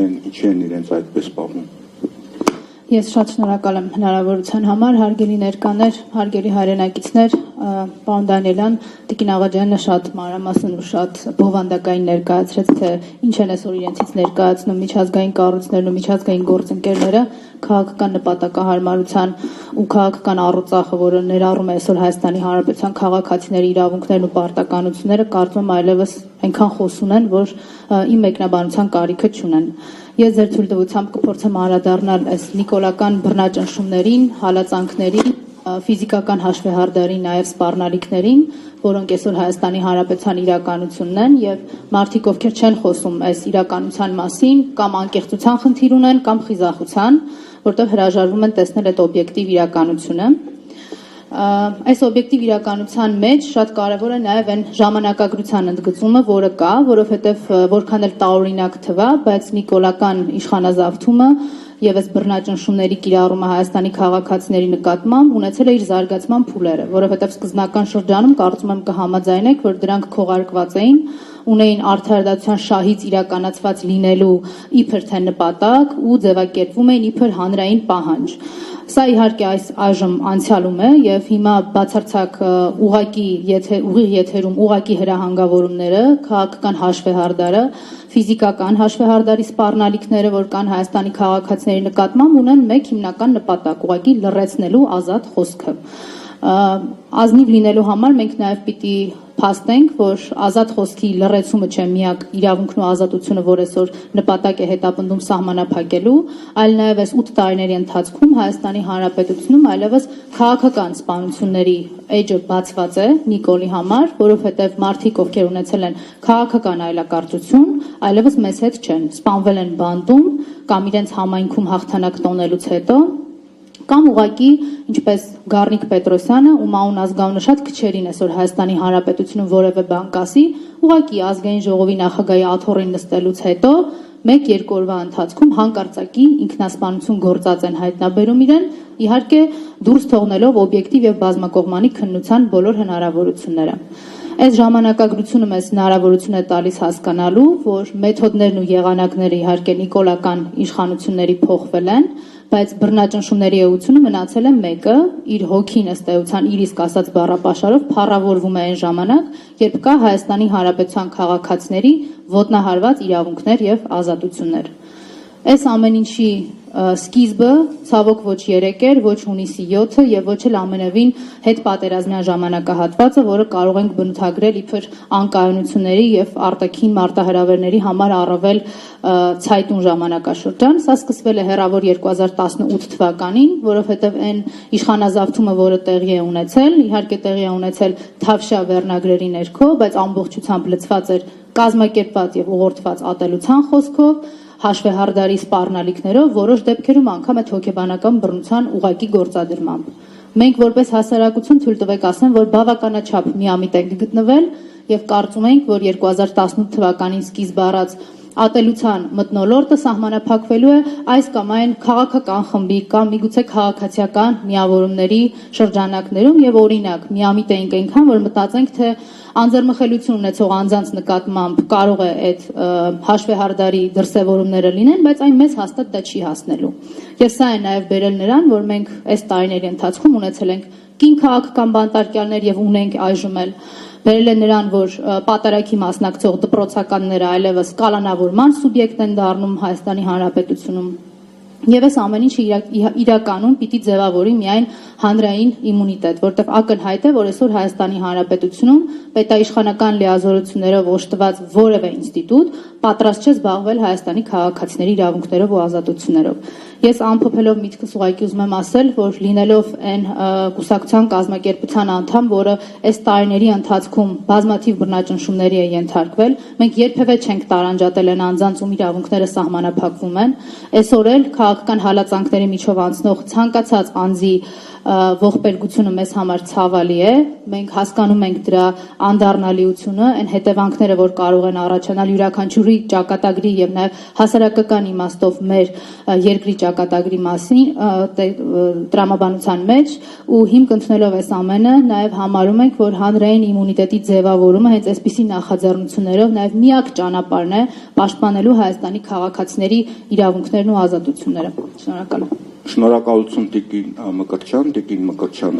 են, ինչի են իրենց այդպես պահում։ Ես շատ շնորհակալ եմ հնարավորության համար, հարգելի ներկաներ, հարգելի հայրենակիցներ, պարոն Դանիելյան, Տիկին Աղաջյանը շատ մանրամասն ու շատ բովանդակային ներկայացրեց, թե ինչ են այսօր իրենցից ներկայացնում միջազգային կառույցներն ու միջազգային գործընկերները քաղաքական նպատակահարմարության ու քաղաքական առուծախը, որը ներառում է այսօր Հայաստանի Հանրապետության քաղաքացիների իրավունքներն ու պարտականությունները, կարծում եմ այլևս այնքան խոսուն են, որ իմ մեկնաբանության կարիքը չունեն։ Ես ձեր թույլտվությամբ կփորձեմ անդրադառնալ այս նիկոլական բռնաճնշումներին, հալածանքներին, ֆիզիկական հաշվեհարդարին, նաև սպառնալիքներին, որոնք այսօր Հայաստանի Հանրապետության իրականությունն են, եւ մարդիկ, ովքեր չեն խոսում այս իրականության մասին, կամ անկեղծության խնդիր ունեն, կամ խիզախության, որտեղ հրաժարվում են տեսնել այդ օբյեկտիվ իրականությունը։ Այս օբյեկտիվ իրականության մեջ շատ կարևոր է նաև այն ժամանակագրության ընդգծումը, որը կա, որովհետև որքան էլ տարօրինակ թվա, բայց նիկոլական իշխանազավթումը եւ այս բռնաճնշումների կիրառումը Հայաստանի քաղաքացիների նկատմամբ ունեցել է իր զարգացման փուլերը, որովհետև սկզբնական շրջանում կարծում եմ կհամաձայնեք, որ դրանք քողարկված էին, ունեին արդարադատության շահից իրականացված լինելու իբր թե նպատակ ու ձևակերպվում էին իբր հանրային պահանջ։ Սա իհարկե այժմ անցյալում է եւ հիմա բացարձակ ուղիղ եթերում ուղղակի հրահանգավորումները, քաղաքական հաշվեհարդարը, ֆիզիկական հաշվեհարդարի սպառնալիքները, որ կան Հայաստանի քաղաքացիների նկատմամբ, ունեն մեկ հիմնական նպատակ՝ ուղղակի լռեցնելու ազատ խոսքը։ Ազնիվ լինելու համար մենք նաև պիտի փաստենք, որ ազատ խոսքի լռեցումը չէ միակ իրավունքն ու ազատությունը, որ այսօր նպատակ է հետապնդում սահմանափակելու, այլ նաև այս 8 տարիների ընթացքում Հայաստանի Հանրապետությունում այլևս քաղաքական սպանությունների էջը բացված է Նիկոլի համար, որովհետև մարդիկ, ովքեր ունեցել են քաղաքական այլակարծություն, այլևս մեզ հետ չեն, սպանվել են բանտում կամ իրենց համայնքում հաղթանակ տոնելուց հետո, կամ ուղղակի, ինչպես Գառնիկ Պետրոսյանը, ում անուն ազգանունը քչերին այսօր Հայաստանի Հանրապետությունում որևէ բան կասի, ուղղակի ազգային ժողովի նախագահի աթոռին նստելուց հետո 1-2 օրվա ընթացքում հանկարծակի ինքնասպանություն գործած են հայտնաբերում իրեն, իհարկե դուրս թողնելով օբյեկտիվ եւ բազմակողմանի քննության բոլոր հնարավորությունները։ Այս ժամանակագրությունը մեզ հնարավորություն է տալիս հասկանալու, որ մեթոդներն ու եղանակները իհարկե նիկոլական իշխանությունների փոխվել են, բայց բռնաճնշումների էությունը մնացել է մեկը, իր հոգին ըստ էության իր իսկ ասած բառապաշարով փառավորվում է այն ժամանակ, երբ կա Հայաստանի Հանրապետության քաղաքացիների ոտնահարված իրավունքներ եւ ազատություններ։ Այս ամեն ինչի սկիզբը ցավոք ոչ 3 էր, ոչ հունիսի 7-ը եւ ոչ էլ ամենևին հետպատերազմյան ժամանակահատվածը, որը կարող ենք բնութագրել իբր անկայունությունների եւ արտաքին մարտահրավերների համար առավել ցայտուն ժամանակաշրջան։ Սա սկսվել է հեռավոր 2018 թվականին, որովհետեւ այն իշխանազավթումը, որը տեղի է ունեցել, իհարկե տեղի է ունեցել Թավշյա վերնագրերի ներքո, բայց ամբողջությամբ լցված էր կազմակերպված եւ ուղղորդված ատելության խոսքով, հաշվեհարդարի սպառնալիքներով, որոշ դեպքերում անգամ այդ հոգեբանական բռնության ուղղակի գործադրմամբ։ Մենք որպես հասարակություն թույլ տվեք ասեմ, որ բավականաչափ միամիտ ենք գտնվել եւ կարծում ենք, որ 2018 թվականին սկիզբ առած ատելության մթնոլորտը սահմանափակվելու է այս կամ այն քաղաքական խմբի կամ միգուցե քաղաքացիական միավորումների շրջանակներում եւ օրինակ միամիտ էինք այնքան, որ մտածենք, թե անձեռմխելություն ունեցող անձանց նկատմամբ կարող է այդ հաշվեհարդարի դրսևորումները լինեն, բայց այն մեզ հաստատ դա չի հասնելու։ Եվ սա է նաև բերել նրան, որ մենք այս տարիների ընթացքում ունեցել ենք կին քաղաքական բանտարկյալներ եւ ունենք այժմ էլ, բերել է նրան, որ պատարագի մասնակցող դպրոցականները այլևս կալանավորման սուբյեկտ են դառնում Հայաստանի Հանրապետությունում։ Եվ այս ամեն ինչը իրականում պիտի ձևավորի միայն հանրային իմունիտետ, որտեղ ակնհայտ է, որ այսօր Հայաստանի Հանրապետությունում պետաիշխանական լիազորություններով օժտված որևէ ինստիտուտ պատրաստ չէ զբաղվել Հայաստանի քաղաքացիների իրավունքներով ու ազատություններով։ Ես ամփոփելով միտքս ուղղակի ուզում եմ ասել, որ լինելով այն կուսակցության կազմակերպության անդամ, որը այս տարիների ընթացքում բազմաթիվ բռնաճնշումների է ենթարկվել, մենք երբևէ չենք տարանջատել այն անձանց, ում իրավունքները սահմանափակվում են, այսօր էլ քաղաքական հալածանքների միջով անցնող ցանկացած անձի ողբերգությունը մեզ համար ցավալի է, մենք հասկանում ենք դրա անդառնալիությունը, այն հետևանքները, որ կարող են առաջանալ յուրաքանչյուրի ճակատագրի եւ նաեւ հասարակական իմաստով մեր երկրի ճակատագրի մասին տրամաբանության մեջ ու հիմք ընդունելով այս ամենը նաեւ համարում ենք, որ հանրային իմունիտետի ձևավորումը հենց այսպիսի նախաձեռնություններով նաեւ միակ ճանապարհն է պաշտպանելու Հայաստանի քաղաքացիների իրավունքներն ու ազատությունները։ Շնորհակալ եմ։ Շնորհակալություն տիկին Մկրտչյան, տիկին Մկրտչյանը